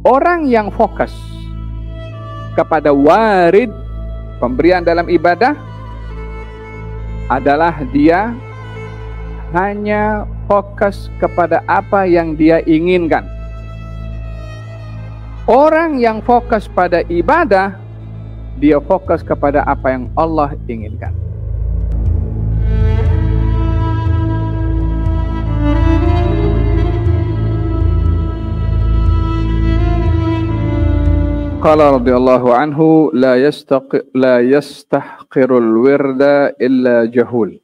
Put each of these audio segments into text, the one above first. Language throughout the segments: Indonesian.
Orang yang fokus kepada warid, pemberian dalam ibadah, adalah dia hanya fokus kepada apa yang dia inginkan. Orang yang fokus pada ibadah, dia fokus kepada apa yang Allah inginkan. Qala radhiyallahu anhu la yastahqirul wirda illa jahul.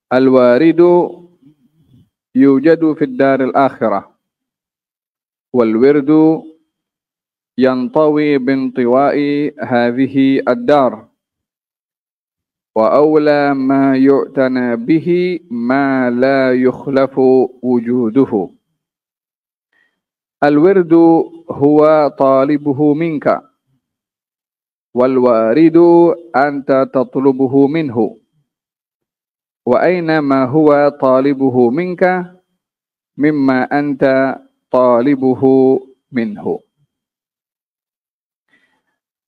Al-waridu yujadu fid daril akhirah wal wirdu yantawi bintiwa'i hadhihi ad-dar wa awla ma yu'tana bihi ma la yukhlafu wujuduhu. Al-wirdu huwa talibuhu minka wal waridu anta tatlubuhu minhu wa aina ma huwa talibuhu minka mimma anta talibuhu minhu.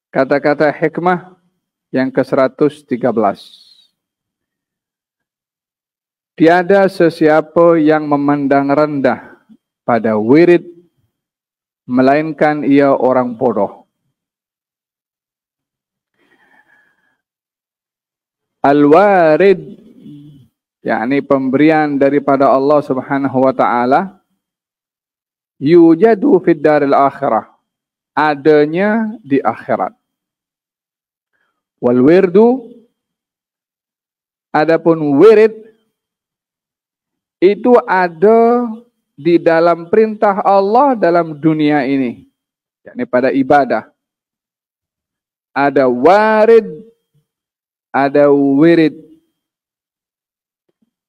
Kata-kata hikmah yang ke-113. Tiada sesiapa yang memandang rendah pada wirid melainkan ia orang bodoh. Al-warid, yakni pemberian daripada Allah Subhanahu wa taala, yujadu fid daril akhirah, adanya di akhirat. Wal wirdu, adapun wirid itu ada di dalam perintah Allah dalam dunia ini, yakni pada ibadah. Ada warid, ada wirid.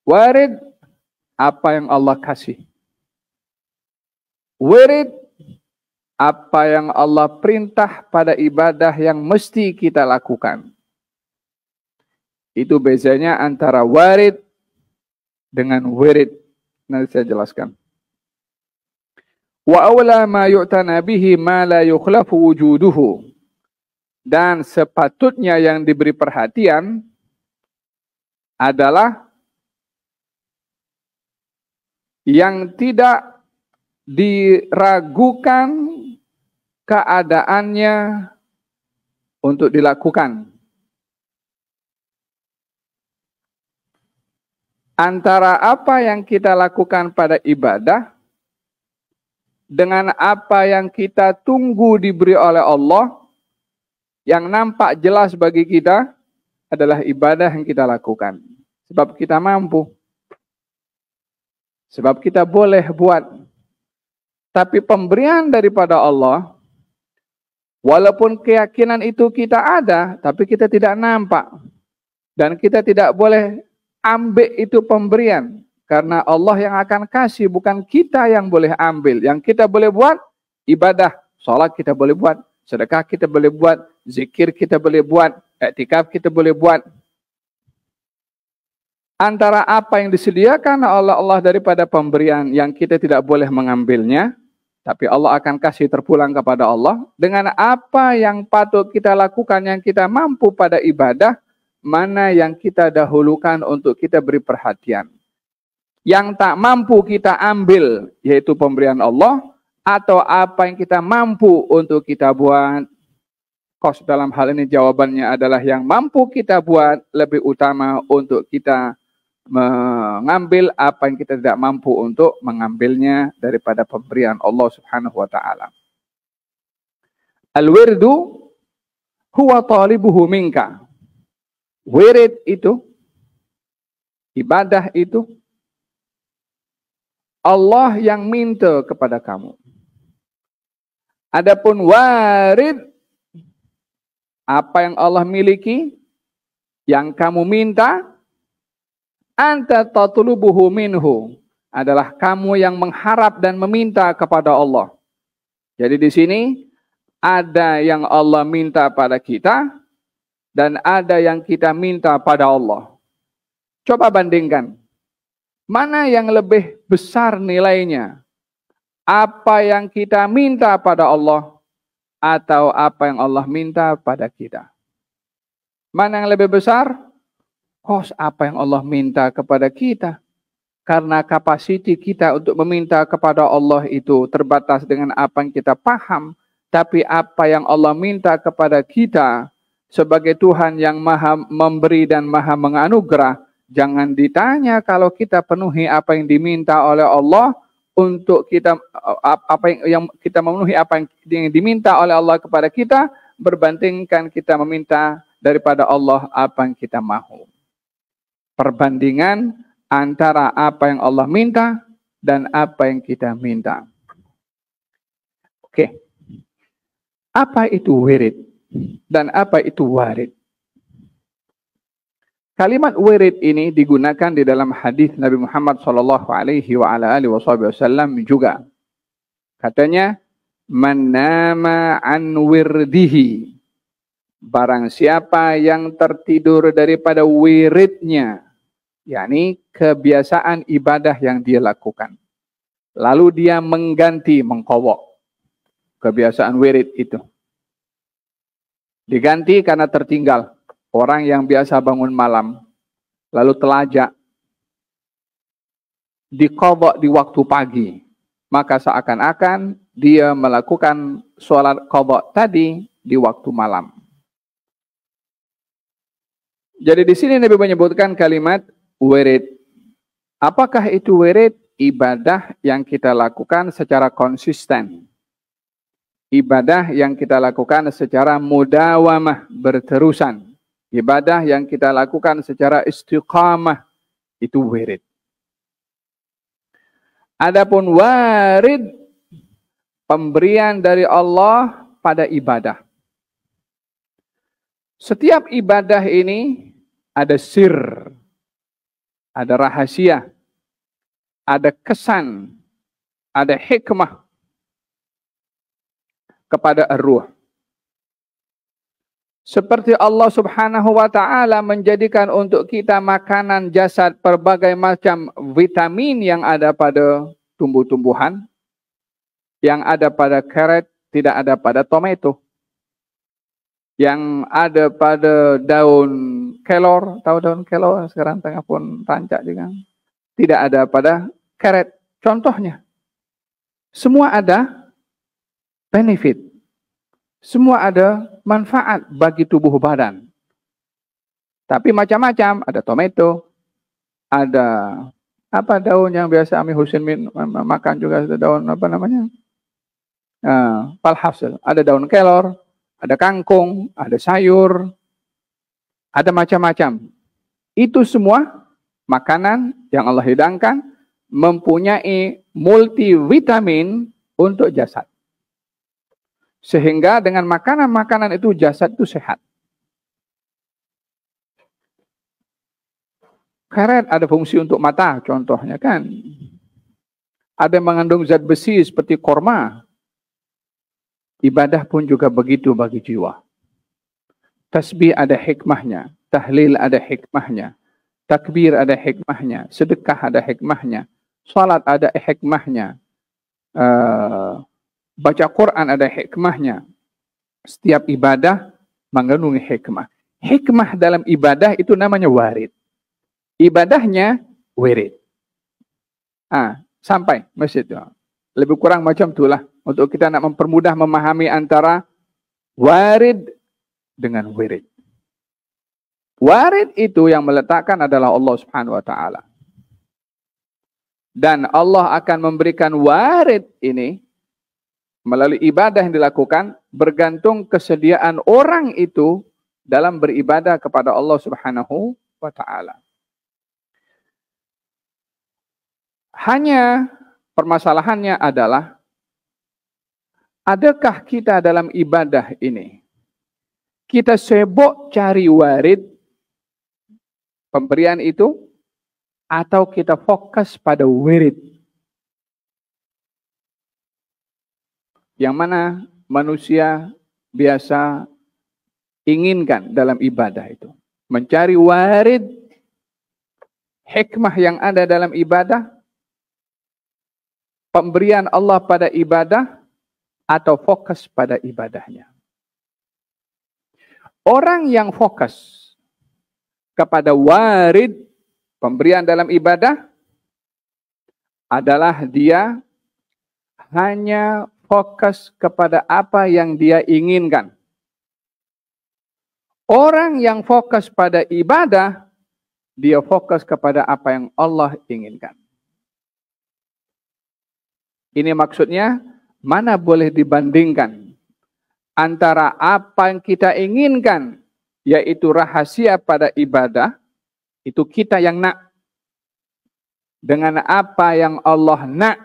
Warid, apa yang Allah kasih. Wirid, apa yang Allah perintah pada ibadah yang mesti kita lakukan. Itu bezanya antara warid dengan wirid. Nanti saya jelaskan. Wa awla ma yu'tana bihi ma la yukhlafu wujuduhu. Dan sepatutnya yang diberi perhatian adalah yang tidak diragukan keadaannya untuk dilakukan. Antara apa yang kita lakukan pada ibadah dengan apa yang kita tunggu diberi oleh Allah, yang nampak jelas bagi kita adalah ibadah yang kita lakukan. Sebab kita mampu. Sebab kita boleh buat. Tapi pemberian daripada Allah, walaupun keyakinan itu kita ada, tapi kita tidak nampak. Dan kita tidak boleh ambil itu pemberian. Karena Allah yang akan kasih, bukan kita yang boleh ambil. Yang kita boleh buat, ibadah. Salat kita boleh buat, sedekah kita boleh buat, zikir kita boleh buat, iktikaf kita boleh buat. Antara apa yang disediakan oleh Allah daripada pemberian yang kita tidak boleh mengambilnya, tapi Allah akan kasih terpulang kepada Allah, dengan apa yang patut kita lakukan yang kita mampu pada ibadah, mana yang kita dahulukan untuk kita beri perhatian. Yang tak mampu kita ambil, yaitu pemberian Allah, atau apa yang kita mampu untuk kita buat. Kos dalam hal ini jawabannya adalah yang mampu kita buat lebih utama untuk kita mengambil apa yang kita tidak mampu untuk mengambilnya daripada pemberian Allah Subhanahu wa taala. Al-wirdu huwa talibuhu minka. Wirid itu, ibadah itu, Allah yang minta kepada kamu. Adapun warid, apa yang Allah miliki, yang kamu minta, anta tatlubuhu minhu, adalah kamu yang mengharap dan meminta kepada Allah. Jadi di sini ada yang Allah minta pada kita dan ada yang kita minta pada Allah. Coba bandingkan. Mana yang lebih besar nilainya? apa yang kita minta pada Allah atau apa yang Allah minta pada kita. Mana yang lebih besar? Apa yang Allah minta kepada kita. Karena kapasiti kita untuk meminta kepada Allah itu terbatas dengan apa yang kita paham. Tapi apa yang Allah minta kepada kita sebagai Tuhan yang maha memberi dan maha menganugerah, jangan ditanya kalau kita penuhi apa yang diminta oleh Allah untuk kita, apa yang kita memenuhi apa yang diminta oleh Allah kepada kita, berbandingkan kita meminta daripada Allah apa yang kita mahu. Perbandingan antara apa yang Allah minta dan apa yang kita minta. Oke. Apa itu wirid dan apa itu warid? Kalimat wirid ini digunakan di dalam hadis Nabi Muhammad SAW juga. Katanya, "Man nama an wirdihi." Barang siapa yang tertidur daripada wiridnya, yakni kebiasaan ibadah yang dia lakukan. Lalu dia mengganti, mengkobok kebiasaan wirid itu. Diganti karena tertinggal. Orang yang biasa bangun malam, lalu telajak, dikobok di waktu pagi. Maka seakan-akan dia melakukan sholat qadha tadi di waktu malam. Jadi di sini Nabi menyebutkan kalimat wirid. Apakah itu wirid? Ibadah yang kita lakukan secara konsisten. Ibadah yang kita lakukan secara mudawamah, berterusan. Ibadah yang kita lakukan secara istiqamah, itu wirid. Adapun warid, pemberian dari Allah pada ibadah. Setiap ibadah ini ada sir, ada rahasia, ada kesan, ada hikmah kepada ar-ruh. Seperti Allah Subhanahu wa ta'ala menjadikan untuk kita makanan jasad berbagai macam vitamin yang ada pada tumbuh-tumbuhan, yang ada pada carrot, tidak ada pada tomato. Yang ada pada daun kelor, tahu daun kelor sekarang tengah pun rancak juga. Tidak ada pada carrot. Contohnya, semua ada benefit. Semua ada manfaat bagi tubuh badan. Tapi macam-macam, ada tomato, ada apa daun yang biasa Ami Husin makan juga, ada daun apa namanya? Palhasil, ada daun kelor, ada kangkung, ada sayur, ada macam-macam. Itu semua makanan yang Allah hidangkan mempunyai multivitamin untuk jasad. Sehingga dengan makanan-makanan itu jasad itu sehat. Karet ada fungsi untuk mata, contohnya kan. Ada yang mengandung zat besi seperti korma. Ibadah pun juga begitu bagi jiwa. Tasbih ada hikmahnya, tahlil ada hikmahnya, takbir ada hikmahnya, sedekah ada hikmahnya, salat ada hikmahnya, baca Quran ada hikmahnya. Setiap ibadah mengandung hikmah. Hikmah dalam ibadah itu namanya warid. Ibadahnya wirid. Sampai masjid. Lebih kurang macam itulah. Untuk kita nak mempermudah memahami antara warid dengan wirid. Warid itu yang meletakkan adalah Allah Subhanahu wa ta'ala. Dan Allah akan memberikan warid ini melalui ibadah yang dilakukan bergantung kesediaan orang itu dalam beribadah kepada Allah Subhanahu wa ta'ala. Hanya permasalahannya adalah, adakah kita dalam ibadah ini kita sibuk cari warid pemberian itu, atau kita fokus pada wirid? Yang mana manusia biasa inginkan dalam ibadah itu. Mencari warid, hikmah yang ada dalam ibadah, pemberian Allah pada ibadah atau fokus pada ibadahnya. Orang yang fokus kepada warid, pemberian dalam ibadah, adalah dia hanya fokus kepada apa yang dia inginkan. Orang yang fokus pada ibadah, dia fokus kepada apa yang Allah inginkan. Ini maksudnya, mana boleh dibandingkan antara apa yang kita inginkan, yaitu rahasia pada ibadah, itu kita yang nak, dengan apa yang Allah nak.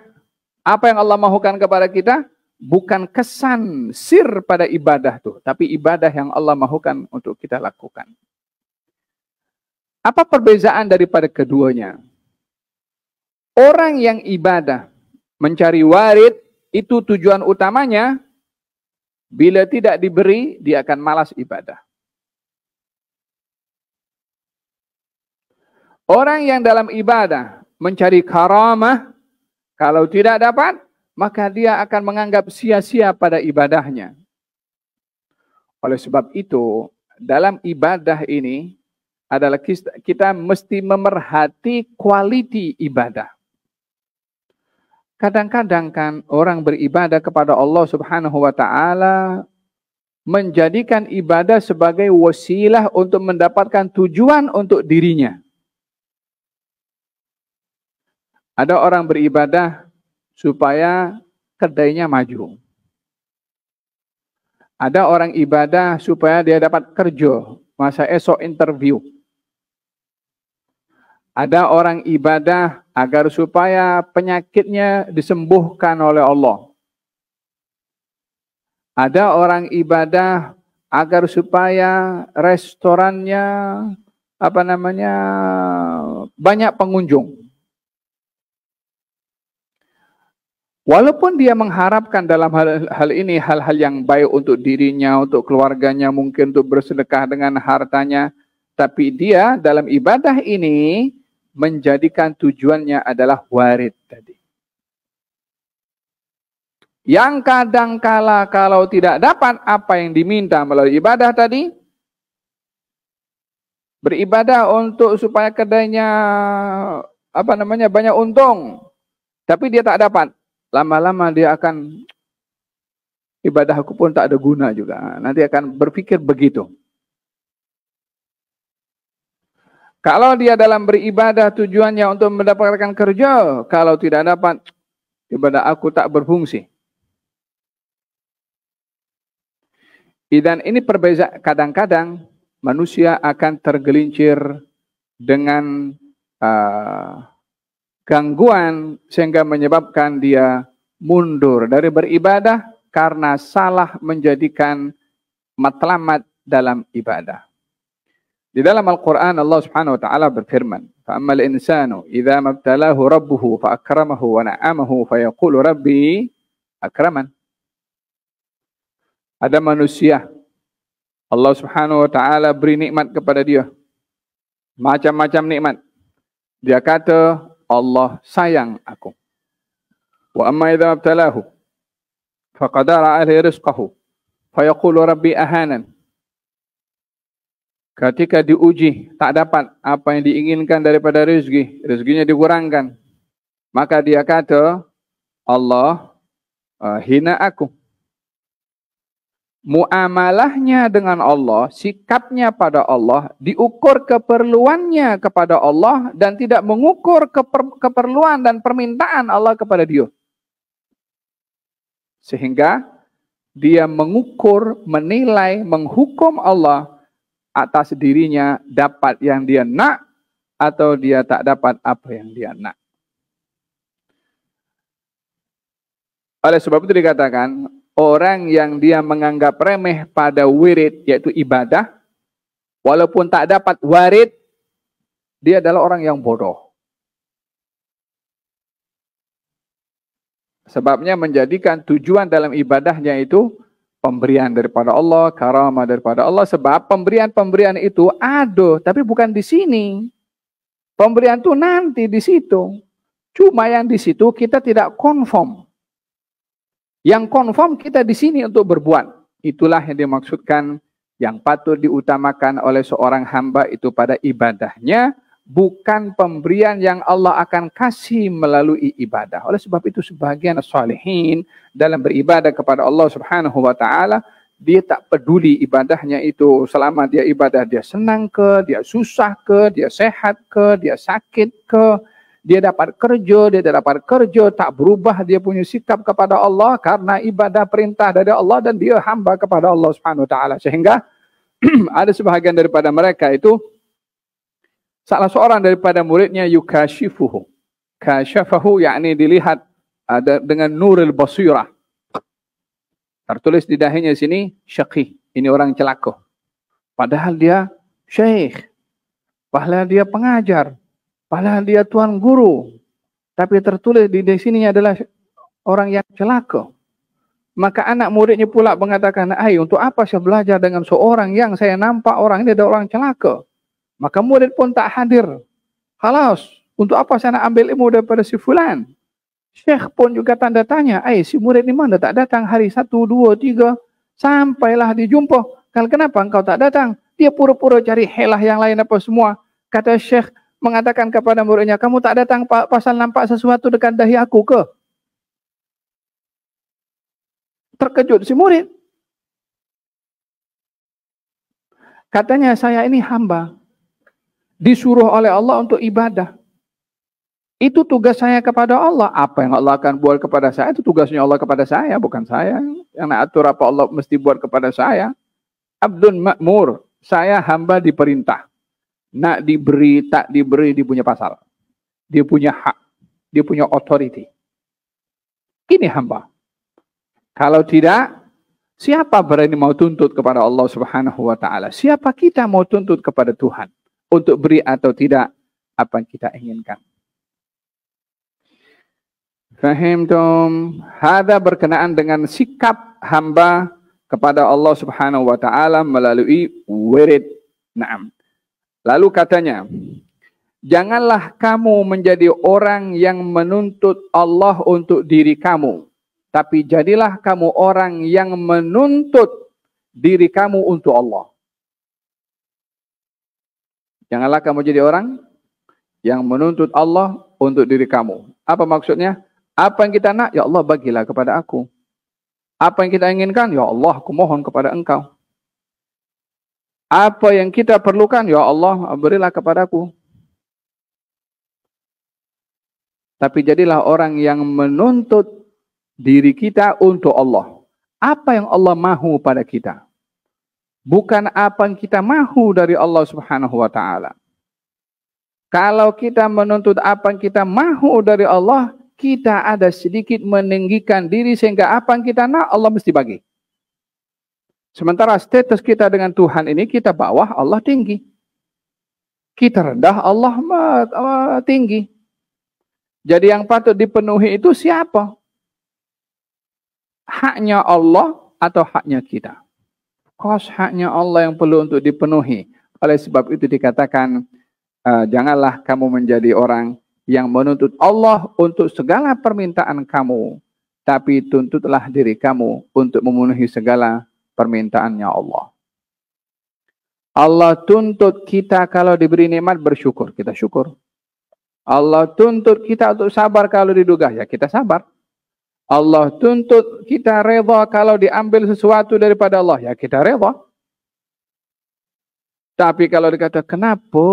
Apa yang Allah mahukan kepada kita, bukan kesan sir pada ibadah tuh, tapi ibadah yang Allah mahukan untuk kita lakukan. Apa perbezaan daripada keduanya? Orang yang ibadah, mencari warid, itu tujuan utamanya. Bila tidak diberi, dia akan malas ibadah. Orang yang dalam ibadah mencari karamah, kalau tidak dapat, maka dia akan menganggap sia-sia pada ibadahnya. Oleh sebab itu, dalam ibadah ini adalah kita mesti memerhati kualiti ibadah. Kadang-kadang kan orang beribadah kepada Allah Subhanahu wa taala menjadikan ibadah sebagai wasilah untuk mendapatkan tujuan untuk dirinya. Ada orang beribadah supaya kedainya maju. Ada orang ibadah supaya dia dapat kerja, masa esok interview. Ada orang ibadah agar supaya penyakitnya disembuhkan oleh Allah. Ada orang ibadah agar supaya restorannya banyak pengunjung. Walaupun dia mengharapkan dalam hal ini hal-hal yang baik untuk dirinya, untuk keluarganya, mungkin untuk bersedekah dengan hartanya, tapi dia dalam ibadah ini menjadikan tujuannya adalah warid tadi. Yang kadangkala kalau tidak dapat apa yang diminta melalui ibadah tadi, beribadah untuk supaya kedainya banyak untung, tapi dia tak dapat. Lama-lama dia akan, ibadahku pun tak ada guna juga. Nanti akan berpikir begitu. Kalau dia dalam beribadah tujuannya untuk mendapatkan kerja, kalau tidak dapat, ibadah aku tak berfungsi. Dan ini perbezaan, kadang-kadang manusia akan tergelincir dengan gangguan sehingga menyebabkan dia mundur dari beribadah karena salah menjadikan matlamat dalam ibadah. Di dalam Al-Quran Allah Subhanahu wa taala berfirman, "Fa'ammal insanu idza mabtalahu rabbuhu fa akramahu wa na'amahu fa yaqulu rabbi akraman." Ada manusia, Allah Subhanahu wa taala beri nikmat kepada dia. Macam-macam nikmat. Dia kata, Allah sayang aku. Wa amma idza mabtalahu faqadara alaihi rizqahu fa yaqulu rabbi ahanan. Ketika diuji tak dapat apa yang diinginkan daripada rezeki, rezekinya dikurangkan, maka dia kata, Allah hina aku. Muamalahnya dengan Allah, sikapnya pada Allah, diukur keperluannya kepada Allah dan tidak mengukur keperluan dan permintaan Allah kepada dia. Sehingga dia mengukur, menilai, menghukum Allah atas dirinya dapat yang dia nak atau dia tak dapat apa yang dia nak. Oleh sebab itu dikatakan, orang yang dia menganggap remeh pada wirid, yaitu ibadah, walaupun tak dapat warid, dia adalah orang yang bodoh. Sebabnya menjadikan tujuan dalam ibadahnya itu pemberian daripada Allah, karamah daripada Allah. Sebab pemberian-pemberian itu ada, tapi bukan di sini. Pemberian itu nanti di situ. Cuma yang di situ kita tidak konform. Yang konform kita di sini untuk berbuat. Itulah yang dimaksudkan yang patut diutamakan oleh seorang hamba itu pada ibadahnya, bukan pemberian yang Allah akan kasih melalui ibadah. Oleh sebab itu sebagian salihin dalam beribadah kepada Allah Subhanahu wa taala, dia tak peduli ibadahnya itu selama dia ibadah dia senang ke, dia susah ke, dia sehat ke, dia sakit ke, dia dapat kerja, dia tidak dapat kerja, tak berubah dia punya sikap kepada Allah karena ibadah perintah dari Allah dan dia hamba kepada Allah Subhanahu wa taala. Sehingga ada sebahagian daripada mereka itu, salah seorang daripada muridnya yukashifuhu. Kasyafahu yakni dilihat ada dengan nurul basirah. Tertulis di dahinya sini syaqih. Ini orang celaka. Padahal dia syekh. Padahal dia pengajar. Padahal dia tuan guru. Tapi tertulis di sini adalah orang yang celaka. Maka anak muridnya pula mengatakan, untuk apa saya belajar dengan seorang yang saya nampak orang ini ada orang celaka. Maka murid pun tak hadir. Khalas, untuk apa saya nak ambil ilmu daripada si fulan? Syekh pun juga tanda tanya, si murid ni mana tak datang hari 1, 2, 3, sampailah dijumpa. Kalau kenapa engkau tak datang? Dia pura-pura cari helah yang lain apa semua. Kata Syekh mengatakan kepada muridnya, kamu tak datang pasal nampak sesuatu dekat dahi aku ke? Terkejut si murid. Katanya, saya ini hamba. Disuruh oleh Allah untuk ibadah. Itu tugas saya kepada Allah. Apa yang Allah akan buat kepada saya, itu tugasnya Allah kepada saya, bukan saya. Yang nak atur apa Allah mesti buat kepada saya. Abdun ma'mur. Saya hamba diperintah. Nak diberi, tak diberi, dia punya pasal. Dia punya hak. Dia punya authority. Ini hamba. Kalau tidak, siapa berani mau tuntut kepada Allah Subhanahu wa taala? Siapa kita mau tuntut kepada Tuhan untuk beri atau tidak apa yang kita inginkan? Fahimtum? Hada berkenaan dengan sikap hamba kepada Allah Subhanahu wa taala melalui wirid. Naam. Lalu katanya, janganlah kamu menjadi orang yang menuntut Allah untuk diri kamu, tapi jadilah kamu orang yang menuntut diri kamu untuk Allah. Janganlah kamu jadi orang yang menuntut Allah untuk diri kamu. Apa maksudnya? Apa yang kita nak, ya Allah bagilah kepada aku. Apa yang kita inginkan, ya Allah aku mohon kepada engkau. Apa yang kita perlukan, ya Allah berilah kepadaku. Tapi jadilah orang yang menuntut diri kita untuk Allah. Apa yang Allah mahu pada kita. Bukan apa yang kita mahu dari Allah Subhanahu wa taala. Kalau kita menuntut apa yang kita mahu dari Allah, kita ada sedikit meninggikan diri sehingga apa yang kita nak Allah mesti bagi. Sementara status kita dengan Tuhan ini kita bawah, Allah tinggi. Kita rendah, Allah tinggi. Jadi yang patut dipenuhi itu siapa? Haknya Allah atau haknya kita? Kos haknya Allah yang perlu untuk dipenuhi. Oleh sebab itu dikatakan, janganlah kamu menjadi orang yang menuntut Allah untuk segala permintaan kamu, tapi tuntutlah diri kamu untuk memenuhi segala permintaannya Allah. Allah tuntut kita kalau diberi nikmat bersyukur, kita syukur. Allah tuntut kita untuk sabar kalau didugah, ya kita sabar. Allah tuntut kita redha kalau diambil sesuatu daripada Allah, ya kita redha. Tapi kalau dikata kenapa?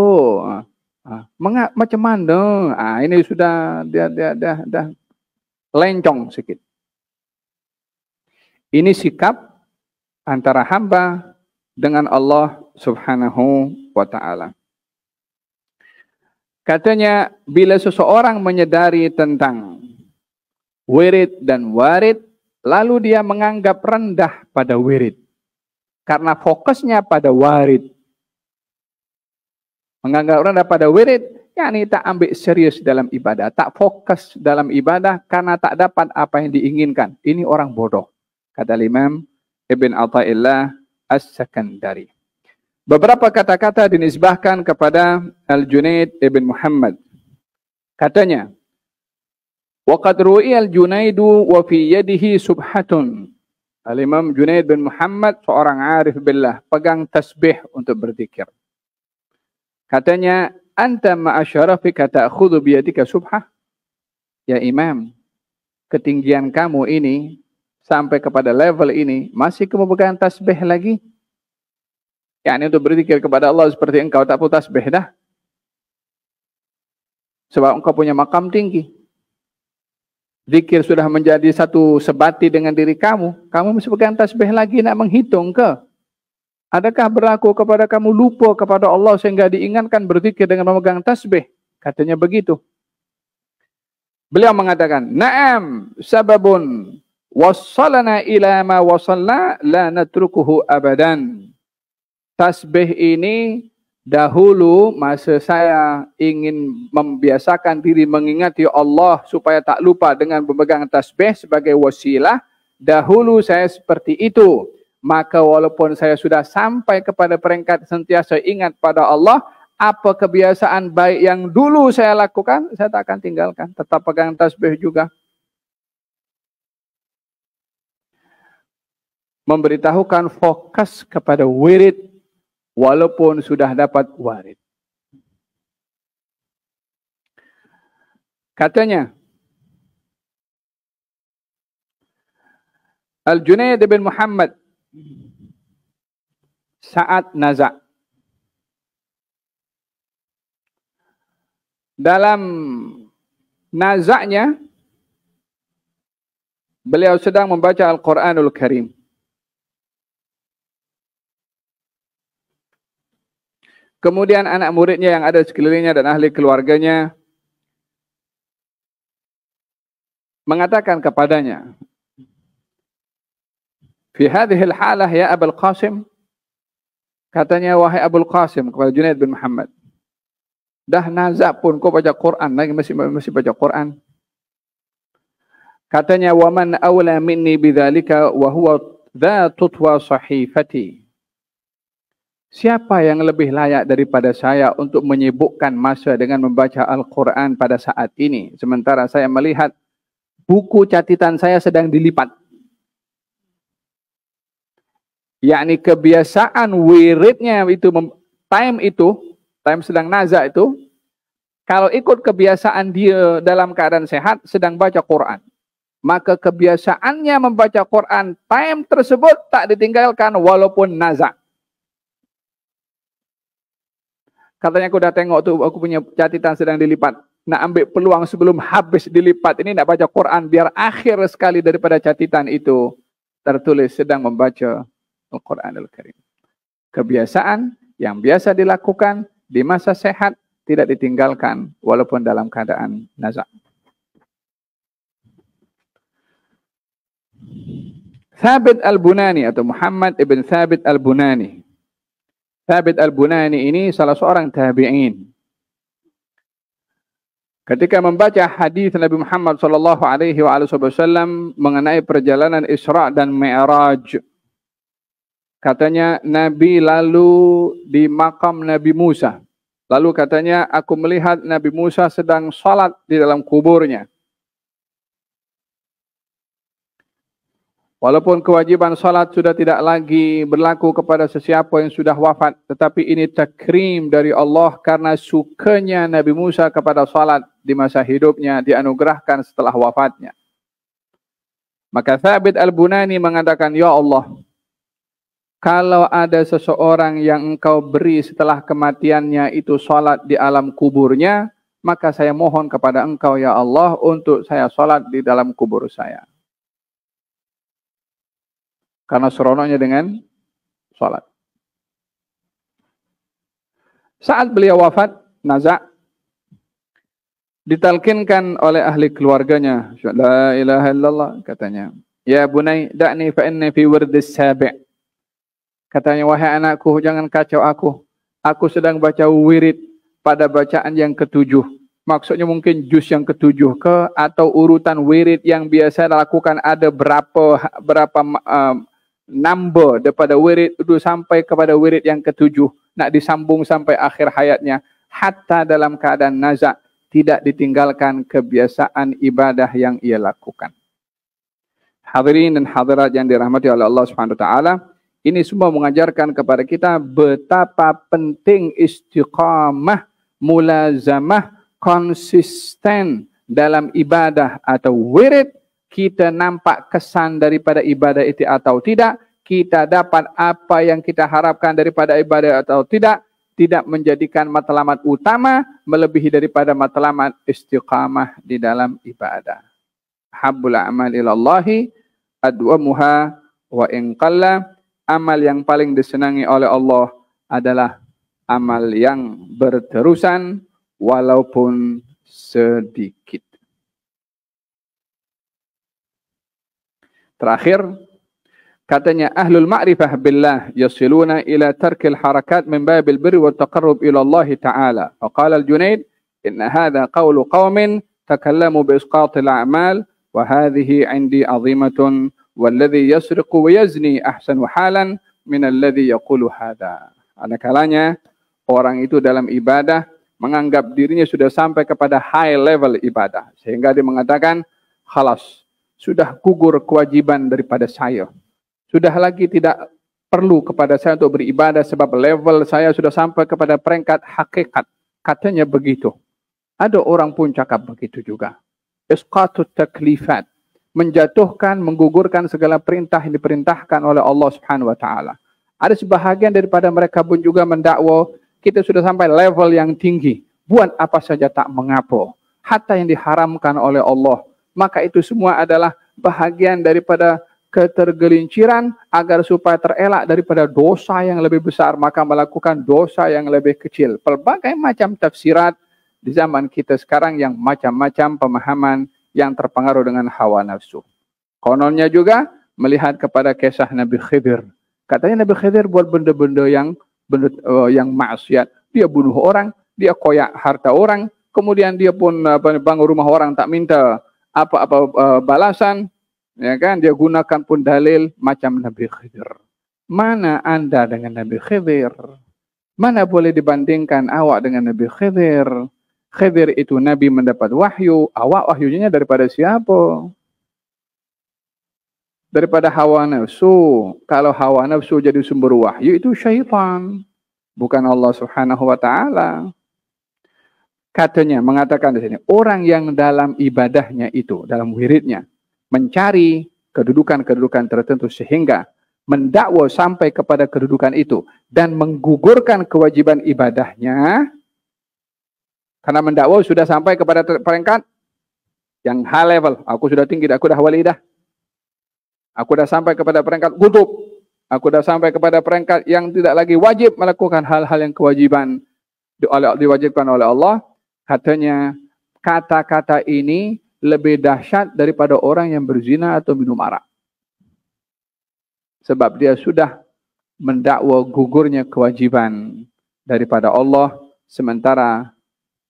Macam mana? Ini sudah dah lencong sikit. Ini sikap antara hamba dengan Allah Subhanahu wa taala. Katanya, bila seseorang menyadari tentang wirid dan warid, lalu dia menganggap rendah pada wirid karena fokusnya pada warid. Menganggap rendah pada wirid, yakni tak ambil serius dalam ibadah, tak fokus dalam ibadah karena tak dapat apa yang diinginkan. Ini orang bodoh, kata Imam Ibn Athaillah As-Sakandari. Beberapa kata-kata dinisbahkan kepada Al-Junaid Ibn Muhammad. Katanya, Wa qad ru'iyal Junaidu wa fi yadihi subhatun. Al-Imam Junaid bin Muhammad, seorang arif billah, pegang tasbih untuk berzikir. Katanya, anta ma'asyarafika ta'khudhu biyadika subhah. Ya Imam, ketinggian kamu ini, sampai kepada level ini, masih kamu pegang tasbih lagi? Yani untuk berzikir kepada Allah seperti engkau tak perlu tasbih dah. Sebab engkau punya makam tinggi. Zikir sudah menjadi satu sebati dengan diri kamu. Kamu mesti pegang tasbih lagi nak menghitung ke? Adakah berlaku kepada kamu lupa kepada Allah sehingga diingatkan berzikir dengan memegang tasbih? Katanya begitu. Beliau mengatakan, na'am sababun wassalana ila ma wassalna la natrukuhu abadan. Tasbih ini dahulu masa saya ingin membiasakan diri mengingati Allah supaya tak lupa dengan memegang tasbih sebagai wasilah. Dahulu saya seperti itu. Maka walaupun saya sudah sampai kepada peringkat sentiasa ingat pada Allah, apa kebiasaan baik yang dulu saya lakukan, saya tak akan tinggalkan. Tetap pegang tasbih juga. Memberitahukan fokus kepada wirid walaupun sudah dapat warid. Katanya, Al-Junaid bin Muhammad saat naza'. Dalam naza'nya, beliau sedang membaca Al-Quranul Karim. Kemudian anak muridnya yang ada sekelilingnya dan ahli keluarganya mengatakan kepadanya, fi hadhil halah ya Abul Qasim, katanya wahai Abul Qasim kepada Junaid bin Muhammad, dah nazak pun kau baca Quran lagi masih baca Quran. Katanya wa man awla minni bidzalika wa huwa dha tutwa sahifati. Siapa yang lebih layak daripada saya untuk menyibukkan masa dengan membaca Al-Quran pada saat ini, sementara saya melihat buku catatan saya sedang dilipat. Yakni kebiasaan wiridnya itu, time sedang nazak itu, kalau ikut kebiasaan dia dalam keadaan sehat sedang baca Quran, maka kebiasaannya membaca Quran time tersebut tak ditinggalkan walaupun nazak. Katanya aku dah tengok tu, aku punya catatan sedang dilipat. Nak ambil peluang sebelum habis dilipat ini nak baca Quran biar akhir sekali daripada catatan itu tertulis sedang membaca Al-Quranul Karim. Kebiasaan yang biasa dilakukan di masa sehat tidak ditinggalkan walaupun dalam keadaan nazak. Thabit Al-Bunani atau Muhammad ibn Thabit Al-Bunani. Thabit Al-Bunani ini salah seorang tabi'in. Ketika membaca hadis Nabi Muhammad SAW mengenai perjalanan Isra dan Mi'raj, katanya Nabi lalu di makam Nabi Musa. Lalu katanya aku melihat Nabi Musa sedang salat di dalam kuburnya. Walaupun kewajiban salat sudah tidak lagi berlaku kepada sesiapa yang sudah wafat, tetapi ini takrim dari Allah karena sukanya Nabi Musa kepada salat di masa hidupnya dianugerahkan setelah wafatnya. Maka Thabit Al-Bunani mengatakan, ya Allah, kalau ada seseorang yang engkau beri setelah kematiannya itu salat di alam kuburnya, maka saya mohon kepada engkau ya Allah untuk saya salat di dalam kubur saya. Karena seronoknya dengan salat. Saat beliau wafat, nazak, ditalkinkan oleh ahli keluarganya, la ilaha illallah, katanya, ya bunai, da'ni fa inni fi wirdis sabi'. Katanya, wahai anakku, jangan kacau aku sedang baca wirid pada bacaan yang ketujuh. Maksudnya mungkin juz yang ketujuh ke, atau urutan wirid yang biasa dilakukan ada berapa number daripada wirid itu sampai kepada wirid yang ketujuh, nak disambung sampai akhir hayatnya. Hatta dalam keadaan nazak tidak ditinggalkan kebiasaan ibadah yang ia lakukan. Hadirin dan hadirat yang dirahmati oleh Allah Subhanahu wa taala, ini semua mengajarkan kepada kita betapa penting istiqamah, mulazamah, konsisten dalam ibadah atau wirid. Kita nampak kesan daripada ibadah itu atau tidak, kita dapat apa yang kita harapkan daripada ibadah atau tidak menjadikan matlamat utama melebihi daripada matlamat istiqamah di dalam ibadah. Habbul a'mal ilallahi adwamuha wa in qalla. Amal yang paling disenangi oleh Allah adalah amal yang berterusan walaupun sedikit. Terakhir, katanya ahlul ma'rifah billah yasiluna ila tarkil harakat min babil birri wa taqarrub ila Allah ta'ala. Wa qala al-Junaid, inna hadha qawlu qawmin takallamu bi isqatil a'mal wa hadhihi 'indi 'azimatun walladhi yasriqu wa yazni ahsanu halan min alladhi yaqulu hadha. Ada kalanya orang itu dalam ibadah menganggap dirinya sudah sampai kepada high level ibadah sehingga dia mengatakan, khalas, sudah gugur kewajiban daripada saya. Sudah lagi tidak perlu kepada saya untuk beribadah sebab level saya sudah sampai kepada peringkat hakikat. Katanya begitu. Ada orang pun cakap begitu juga. Isqatut taklifat. Menjatuhkan, menggugurkan segala perintah yang diperintahkan oleh Allah Subhanahu wa taala. Ada sebahagian daripada mereka pun juga mendakwa kita sudah sampai level yang tinggi. Buat apa saja tak mengapa. Hatta yang diharamkan oleh Allah. Maka itu semua adalah bahagian daripada ketergelinciran agar supaya terelak daripada dosa yang lebih besar, maka melakukan dosa yang lebih kecil. Pelbagai macam tafsirat di zaman kita sekarang yang macam-macam pemahaman yang terpengaruh dengan hawa nafsu. Kononnya juga melihat kepada kisah Nabi Khidir. Katanya Nabi Khidir buat benda-benda yang maksiat. Dia bunuh orang, dia koyak harta orang, kemudian dia pun bangun rumah orang tak minta apa-apa balasan, ya kan? Dia gunakan pun dalil macam Nabi Khidir. Mana anda dengan Nabi Khidir? Mana boleh dibandingkan awak dengan Nabi Khidir? Khidir itu Nabi mendapat wahyu, awak wahyunya daripada siapa? Daripada hawa nafsu. Kalau hawa nafsu jadi sumber wahyu itu syaitan, bukan Allah Subhanahu wa taala. Katanya mengatakan di sini, orang yang dalam ibadahnya itu, dalam wiridnya, mencari kedudukan-kedudukan tertentu sehingga mendakwa sampai kepada kedudukan itu dan menggugurkan kewajiban ibadahnya, karena mendakwa sudah sampai kepada peringkat yang high level. Aku sudah tinggi, aku dah wali dah. Aku dah sampai kepada peringkat kutub. Aku dah sampai kepada peringkat yang tidak lagi wajib melakukan hal-hal yang kewajiban diwajibkan oleh Allah. Katanya kata-kata ini lebih dahsyat daripada orang yang berzina atau minum arak. Sebab dia sudah mendakwa gugurnya kewajiban daripada Allah, sementara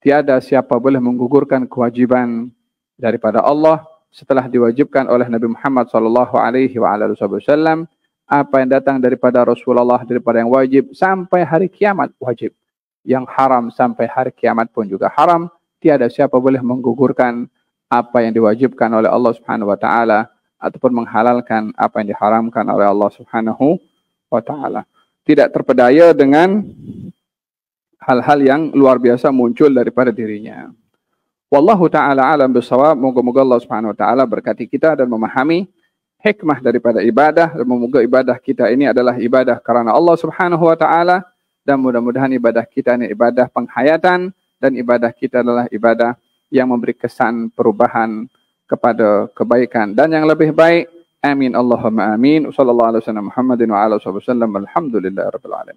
tiada siapa boleh menggugurkan kewajiban daripada Allah setelah diwajibkan oleh Nabi Muhammad SAW. Apa yang datang daripada Rasulullah daripada yang wajib sampai hari kiamat wajib. Yang haram sampai hari kiamat pun juga haram. Tiada siapa boleh menggugurkan apa yang diwajibkan oleh Allah Subhanahu wa taala ataupun menghalalkan apa yang diharamkan oleh Allah Subhanahu wa taala. Tidak terpedaya dengan hal-hal yang luar biasa muncul daripada dirinya. Wallahu taala alam bisawab. Moga-moga Allah Subhanahu wa taala berkati kita dan memahami hikmah daripada ibadah, dan semoga ibadah kita ini adalah ibadah karena Allah Subhanahu wa taala, dan mudah-mudahan ibadah kita ini ibadah penghayatan dan ibadah kita adalah ibadah yang memberi kesan perubahan kepada kebaikan dan yang lebih baik. Amin Allahumma amin. Wassallallahu alaihi wasallam Muhammadin wa ala alihi wasallam. Alhamdulillahirabbil alamin.